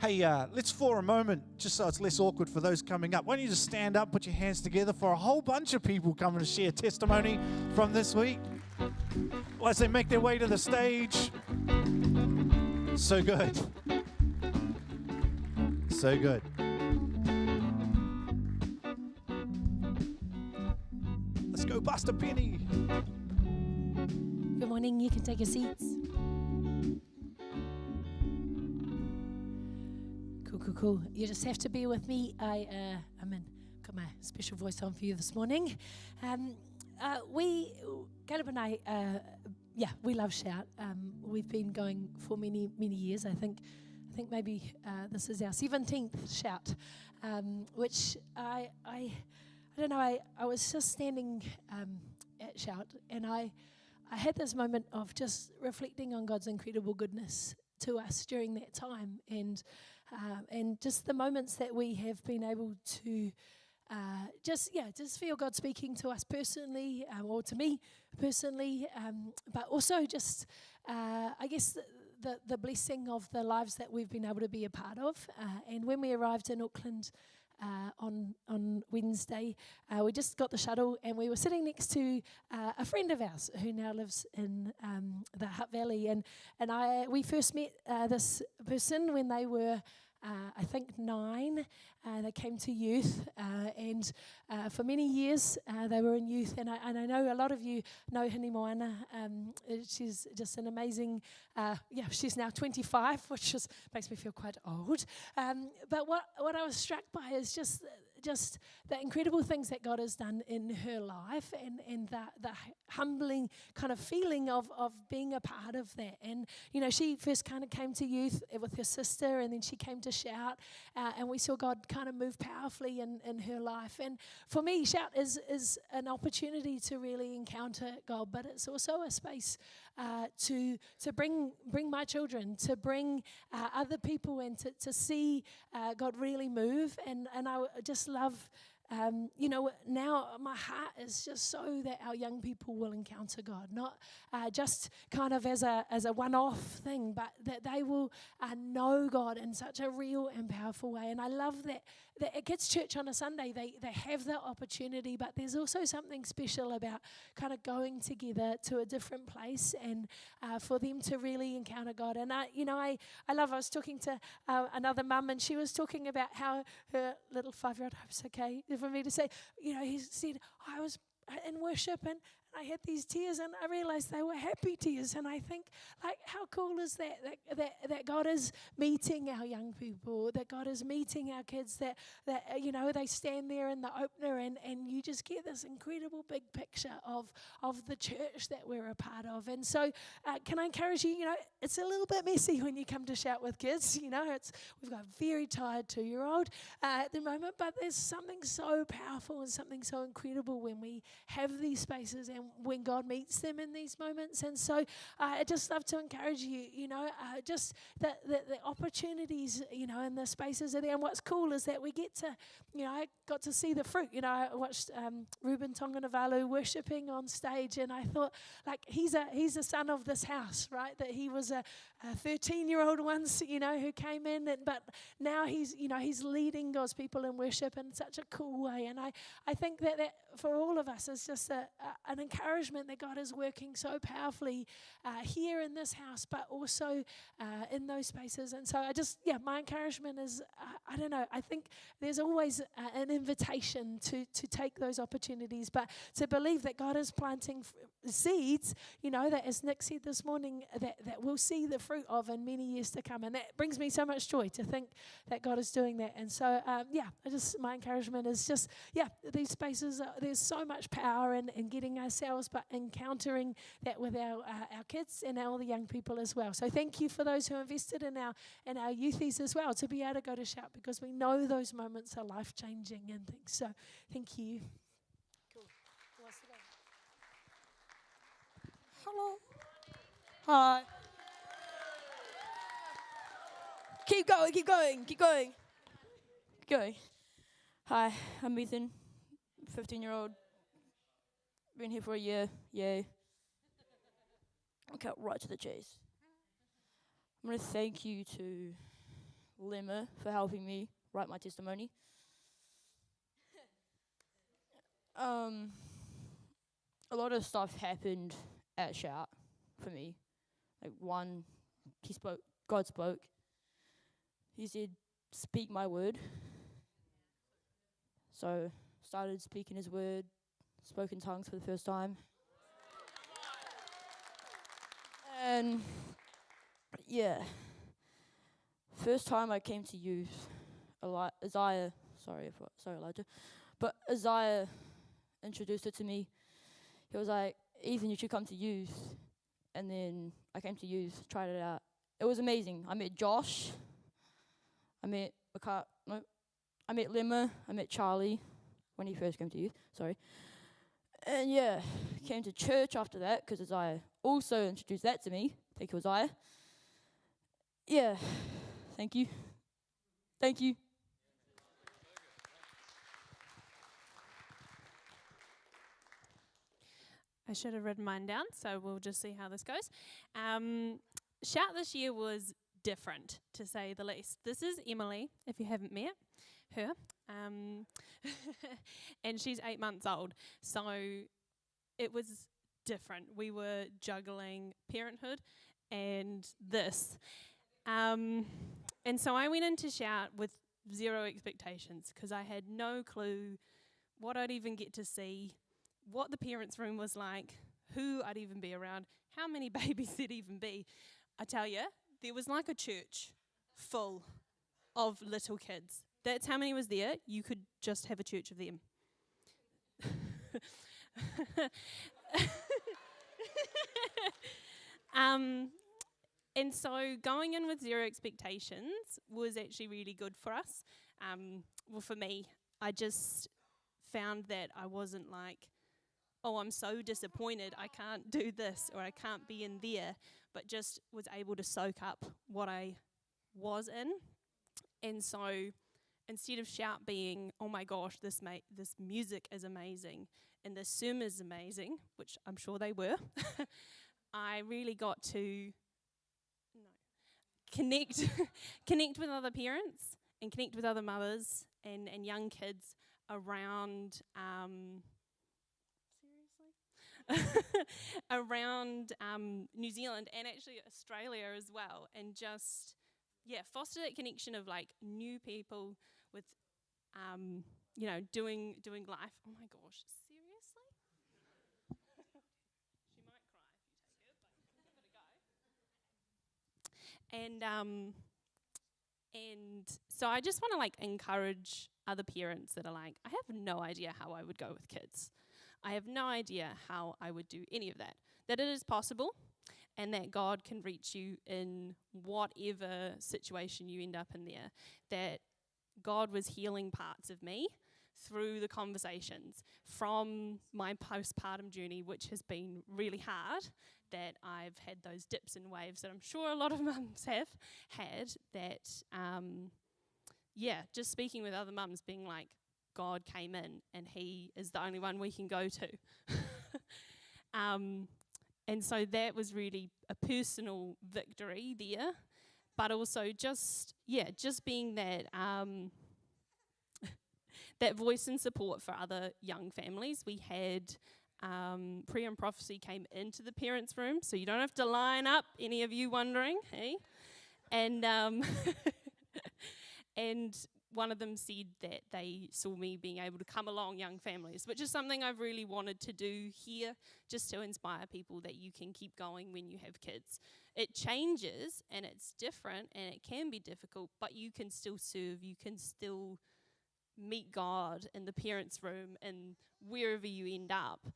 Hey, let's for a moment, just so it's less awkward for those coming up, why don't you just stand up, put your hands together for a whole bunch of people coming to share testimony from this week. As they make their way to the stage. So good. So good. Let's go, Buster Penny. Good morning. You can take your seats. Cool. You just have to bear with me. Got my special voice on for you this morning. Caleb and I, we love Shout. We've been going for many years. I think maybe this is our 17th Shout, which I don't know. I was just standing at Shout, and I had this moment of just reflecting on God's incredible goodness to us during that time, and just the moments that we have been able to just feel God speaking to us personally, or to me personally, but also just I guess the blessing of the lives that we've been able to be a part of. And when we arrived in Auckland on Wednesday, we just got the shuttle, and we were sitting next to a friend of ours who now lives in the Hutt Valley, and we first met this person when they were I think 9. They came to youth, and for many years they were in youth. And I know a lot of you know Hini Moana. She's just an amazing, she's now 25, which makes me feel quite old. But what I was struck by is just the incredible things that God has done in her life, and the humbling kind of feeling of being a part of that. And, she first kind of came to youth with her sister, and then she came to Shout, and we saw God kind of move powerfully in her life. And for me, Shout is an opportunity to really encounter God, but it's also a space to bring my children, to bring other people, and to see God really move. And I just love, now my heart is just so that our young people will encounter God, not just kind of as a one-off thing, but that they will know God in such a real and powerful way. And I love that at Kids Church on a Sunday, they have that opportunity, but there's also something special about kind of going together to a different place, and for them to really encounter God. And I was talking to another mum, and she was talking about how her little 5-year-old, I hope it's okay for me to say, he said, I was in worship, and I had these tears, and I realized they were happy tears. And I think, how cool is that God is meeting our young people, that God is meeting our kids, that they stand there in the opener, and you just get this incredible big picture of the church that we're a part of. And so can I encourage you, it's a little bit messy when you come to Shout with kids. We've got a very tired 2-year-old at the moment, but there's something so powerful and something so incredible when we have these spaces and when God meets them in these moments. And so I just love to encourage you, just the opportunities, and the spaces are there. And what's cool is that we get to, I got to see the fruit. I watched Ruben Tonganavalu worshiping on stage, and I thought, he's a son of this house, right? That he was a 13-year-old once, who came in, but now he's leading God's people in worship in such a cool way. And I think that for all of us is just an encouragement that God is working so powerfully here in this house, but also in those spaces. And so my encouragement is, I think there's always an invitation to take those opportunities, but to believe that God is planting seeds, that as Nick said this morning, that we'll see the fruit of in many years to come. And that brings me so much joy to think that God is doing that. And so, my encouragement is just, these spaces, there's so much power in getting ourselves, but encountering that with our kids and all the young people as well. So thank you for those who invested in our youthies as well, to be able to go to Shout, because we know those moments are life-changing and things. So thank you. Cool. Who wants to go? Hello. Hi. Keep going. Hi, I'm Ethan, 15-year-old. Been here for a year. Yay. I'll cut right to the chase. I'm going to thank you to Lemma for helping me write my testimony. A lot of stuff happened at Shout for me. Like one, God spoke. He said, "Speak my word." So started speaking his word, spoke in tongues for the first time. And yeah, first time I came to youth, Isaiah, sorry Elijah, but Isaiah introduced it to me. He was like, "Ethan, you should come to youth." And then I came to youth, tried it out. It was amazing. I met Josh. I met Lemma. I met Charlie when he first came to youth. Sorry. And yeah, came to church after that because Isaiah also introduced that to me. Thank you, Isaiah. Yeah, thank you. Thank you. I should have written mine down, so we'll just see how this goes. Shout this year was different, to say the least. This is Emily, if you haven't met her. And she's 8 months old. So it was different. We were juggling parenthood and this. And so I went into Shout with zero expectations because I had no clue what I'd even get to see, what the parents' room was like, who I'd even be around, how many babies there'd even be. I tell you, there was like a church full of little kids. That's how many was there. You could just have a church of them. And so going in with zero expectations was actually really good for us. Well, for me, I just found that I wasn't like, oh, I'm so disappointed I can't do this or I can't be in there, but just was able to soak up what I was in. And so instead of Shout being, oh my gosh, this music is amazing and this sermon is amazing, which I'm sure they were, I really got to connect with other parents and connect with other mothers and young kids around around New Zealand and actually Australia as well, and just foster that connection of like new people with doing life. Oh my gosh, seriously? She might cry if you take it, but give it a go. And so I just want to like encourage other parents that are like, I have no idea how I would go with kids. I have no idea how I would do any of that. That it is possible and that God can reach you in whatever situation you end up in there. That God was healing parts of me through the conversations from my postpartum journey, which has been really hard, that I've had those dips and waves that I'm sure a lot of mums have had, that, just speaking with other mums being like, God came in and he is the only one we can go to. And so that was really a personal victory there, but also just being that that voice and support for other young families. We had prayer and prophecy came into the parents' room, so you don't have to line up, any of you wondering, hey? And and one of them said that they saw me being able to come along young families, which is something I've really wanted to do here, just to inspire people that you can keep going when you have kids. It changes and it's different and it can be difficult, but you can still serve, you can still meet God in the parents' room and wherever you end up.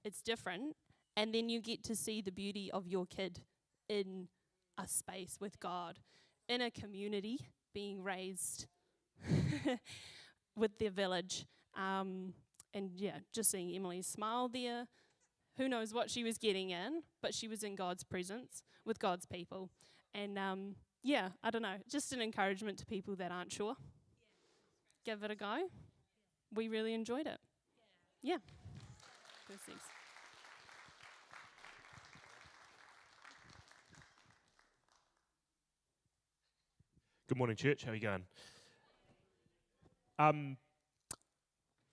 It's different, and then you get to see the beauty of your kid in a space with God, in a community, being raised with their village. And just seeing Emily's smile there. Who knows what she was getting in, but she was in God's presence with God's people. And I don't know, just an encouragement to people that aren't sure. Give it a go. We really enjoyed it. Yeah. Thanks. Good morning, church. How are you going?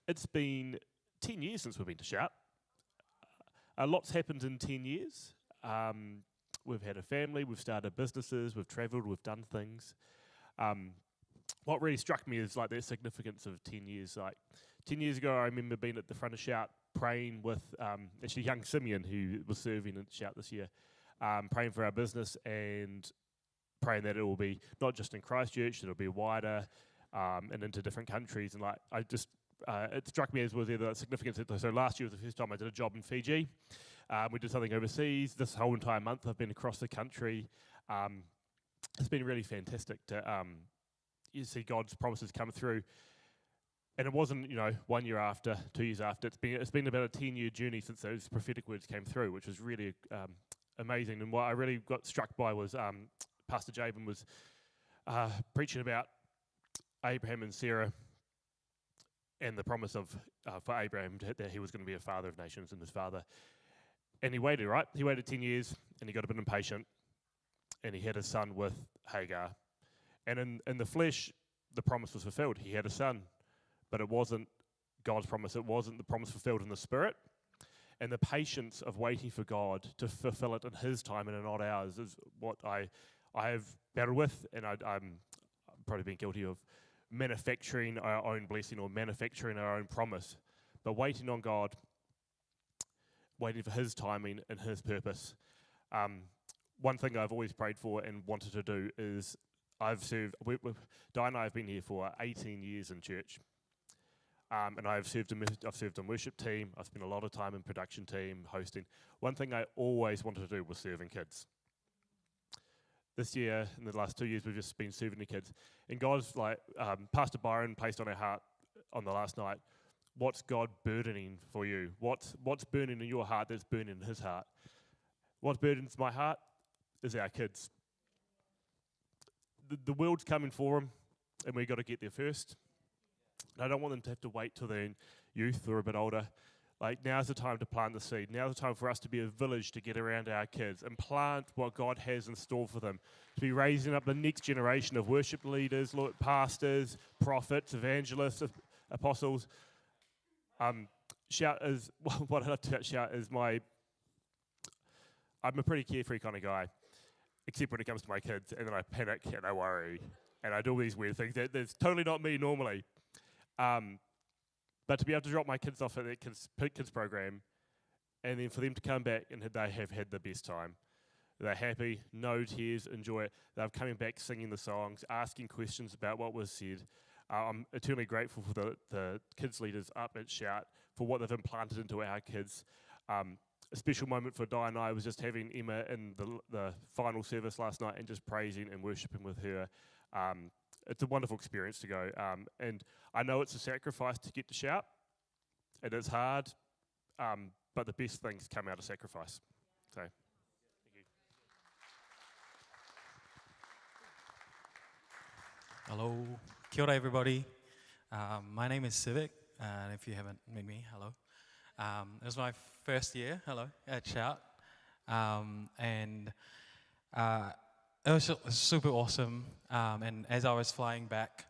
It's been 10 years since we've been to Shout. A lot's happened in 10 years. We've had a family, we've started businesses, we've travelled, we've done things. What really struck me is like the significance of 10 years. Like 10 years ago, I remember being at the front of Shout praying with actually young Simeon, who was serving at Shout this year, praying for our business and praying that it will be not just in Christchurch, it'll be wider and into different countries. And like it struck me as was the significance. So last year was the first time I did a job in Fiji. We did something overseas. This whole entire month I've been across the country. It's been really fantastic to you see God's promises come through. And it wasn't 1 year after, 2 years after. It's been about a 10-year journey since those prophetic words came through, which was really amazing. And what I really got struck by was Pastor Jabin was preaching about Abraham and Sarah and the promise of for Abraham that he was going to be a father of nations and his father. And he waited, right? He waited 10 years and he got a bit impatient and he had a son with Hagar. And in the flesh, the promise was fulfilled. He had a son, but it wasn't God's promise. It wasn't the promise fulfilled in the spirit. And the patience of waiting for God to fulfill it in his time and not ours is what I have battled with, and I'm probably been guilty of manufacturing our own blessing or manufacturing our own promise. But waiting on God, waiting for his timing and his purpose. One thing I've always prayed for and wanted to do is I've served, Di and I have been here for 18 years in church. And I've served in worship team. I've spent a lot of time in production team, hosting. One thing I always wanted to do was serving kids. This year, in the last 2 years, we've just been serving the kids. And God's like, Pastor Byron placed on our heart on the last night, what's God burdening for you? What's burning in your heart that's burning in his heart? What burdens my heart is our kids. The world's coming for them, and we've got to get there first. And I don't want them to have to wait till they're in youth or a bit older. Like, now's the time to plant the seed. Now's the time for us to be a village to get around our kids and plant what God has in store for them. To be raising up the next generation of worship leaders, pastors, prophets, evangelists, apostles. Shout is, what I like to Shout is I'm a pretty carefree kind of guy, except when it comes to my kids, and then I panic and I worry, and I do all these weird things. That's totally not me normally. But to be able to drop my kids off at that kids program, and then for them to come back and they have had the best time. They're happy, no tears, enjoy it. They're coming back singing the songs, asking questions about what was said. I'm eternally grateful for the kids leaders up at Shout for what they've implanted into our kids. A special moment for Di and I was just having Emma in the final service last night and just praising and worshipping with her. It's a wonderful experience to go. And I know it's a sacrifice to get to Shout. It is hard, but the best things come out of sacrifice. So, thank you. Hello. Kia ora, everybody. My name is Civic, and if you haven't met me, hello. It was my first year, at Shout. And it was super awesome, and as I was flying back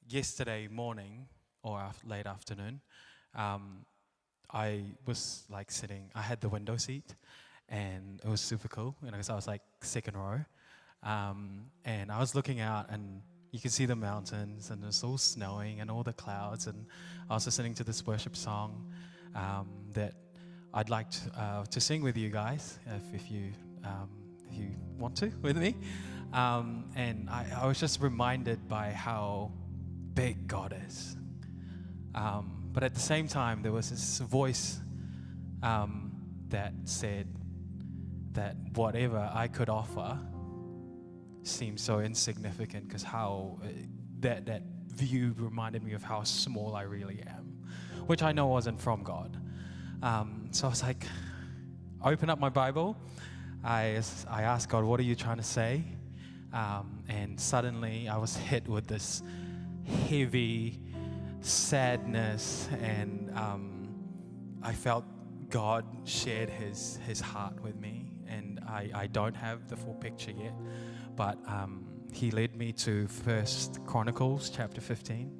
yesterday morning, or late afternoon, I was like sitting, I had the window seat, and it was super cool, because I was like second row, and I was looking out, and you could see the mountains, and it's all snowing, and all the clouds, and I was listening to this worship song that I'd like to sing with you guys, if you want to with me, and I was just reminded by how big God is, but at the same time there was this voice that said that whatever I could offer seemed so insignificant, because how that view reminded me of how small I really am, which I know wasn't from God. So I was like, open up my Bible. I asked God, what are you trying to say? And suddenly I was hit with this heavy sadness, and I felt God shared his heart with me. And I don't have the full picture yet, but he led me to First Chronicles chapter 15,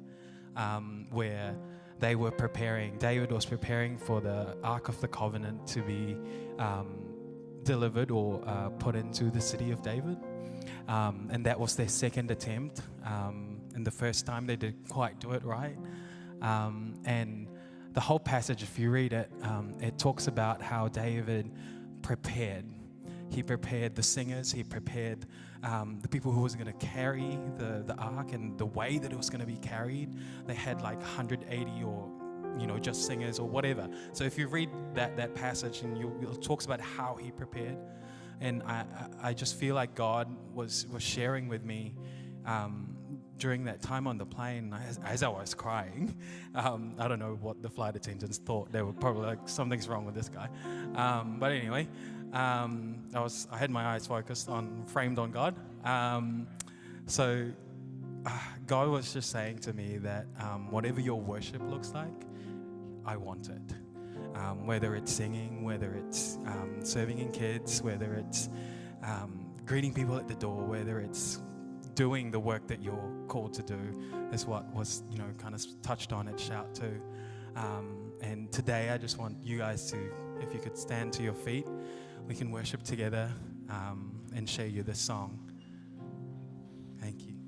where David was preparing for the Ark of the Covenant to be delivered or put into the city of David. And that was their second attempt. And the first time they didn't quite do it right. And the whole passage, if you read it, it talks about how David prepared. He prepared the singers. He prepared the people who was going to carry the ark and the way that it was going to be carried. They had like 180 or just singers or whatever. So if you read that passage, and it talks about how he prepared, and I just feel like God was sharing with me during that time on the plane as I was crying. I don't know what the flight attendants thought. They were probably like, something's wrong with this guy. But anyway, I had my eyes framed on God. So God was just saying to me that whatever your worship looks like, I want it. Whether it's singing, whether it's serving in kids, whether it's greeting people at the door, whether it's doing the work that you're called to do, is what was kind of touched on at Shout too. And today I just want you guys to, if you could stand to your feet, we can worship together and share you this song. Thank you.